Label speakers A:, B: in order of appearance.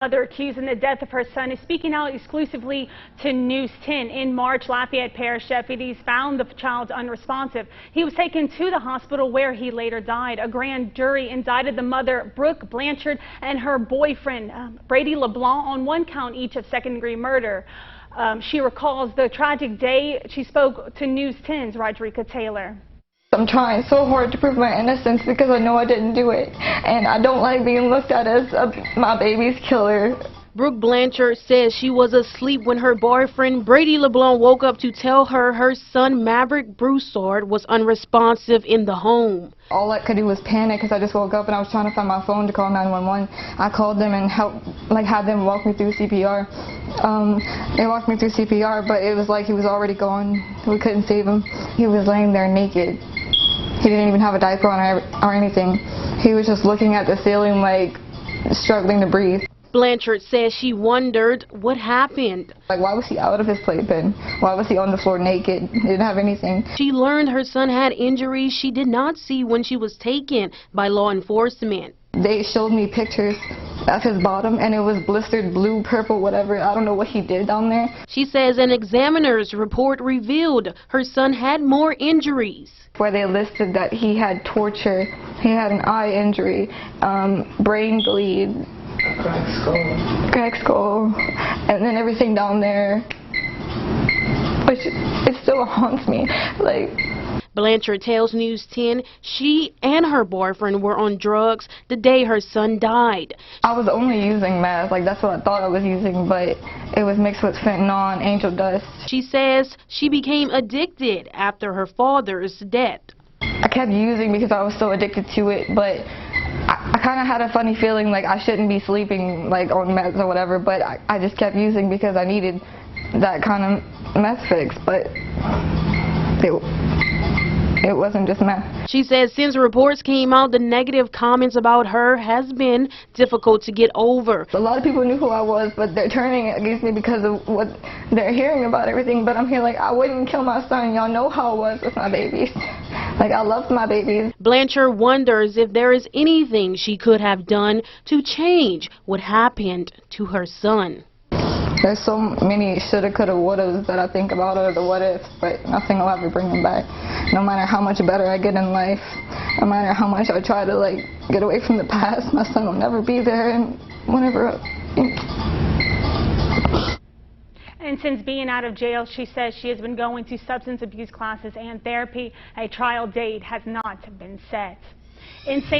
A: Mother accused in the death of her son is speaking out exclusively to News 10. In March, Lafayette Parish deputies found the child unresponsive. He was taken to the hospital where he later died. A grand jury indicted the mother, Brooke Blanchard, and her boyfriend, Brady LeBlanc, on one count each of second-degree murder. She recalls the tragic day. She spoke to News 10's Rodrika Taylor.
B: I'm trying so hard to prove my innocence because I know I didn't do it, and I don't like being looked at as my baby's killer.
C: Brooke Blanchard says she was asleep when her boyfriend Brady LeBlanc woke up to tell her her son Maverick Broussard was unresponsive in the home.
B: All I could do was panic because I just woke up and I was trying to find my phone to call 911. I called them and had them walk me through CPR. They walked me through CPR, but it was like he was already gone. We couldn't save him. He was laying there naked. He didn't even have a diaper on or anything. He was just looking at the ceiling, like struggling to breathe.
C: Blanchard says she wondered what happened.
B: Like, why was he out of his playpen? Why was he on the floor naked? He didn't have anything.
C: She learned her son had injuries she did not see when she was taken by law enforcement.
B: They showed me pictures of his bottom, and it was blistered blue, purple, whatever. I don't know what he did down there.
C: She says an examiner's report revealed her son had more injuries.
B: Where they listed that he had torture, he had an eye injury, brain bleed, cracked skull, and then everything down there, which it still haunts me. Like,
C: Blanchard tells News 10 she and her boyfriend were on drugs the day her son died.
B: I was only using meth, like that's what I thought I was using, but it was mixed with fentanyl and angel dust.
C: She says she became addicted after her father's death.
B: I kept using because I was so addicted to it, but I kind of had a funny feeling like I shouldn't be sleeping like on meth or whatever, but I just kept using because I needed that kind of meth fix, but it wasn't just meth.
C: She says since reports came out, the negative comments about her has been difficult to get over.
B: A lot of people knew who I was, but they're turning against me because of what they're hearing about everything. But I'm here like, I wouldn't kill my son. Y'all know how I was with my babies. Like, I loved my babies.
C: Blanchard wonders if there is anything she could have done to change what happened to her son.
B: There's so many shoulda, coulda, wouldas that I think about, or the what ifs, but nothing will ever bring them back. No matter how much better I get in life, no matter how much I try to like get away from the past, my son will never be there. And whenever.
A: And since being out of jail, she says she has been going to substance abuse classes and therapy. A trial date has not been set. In St.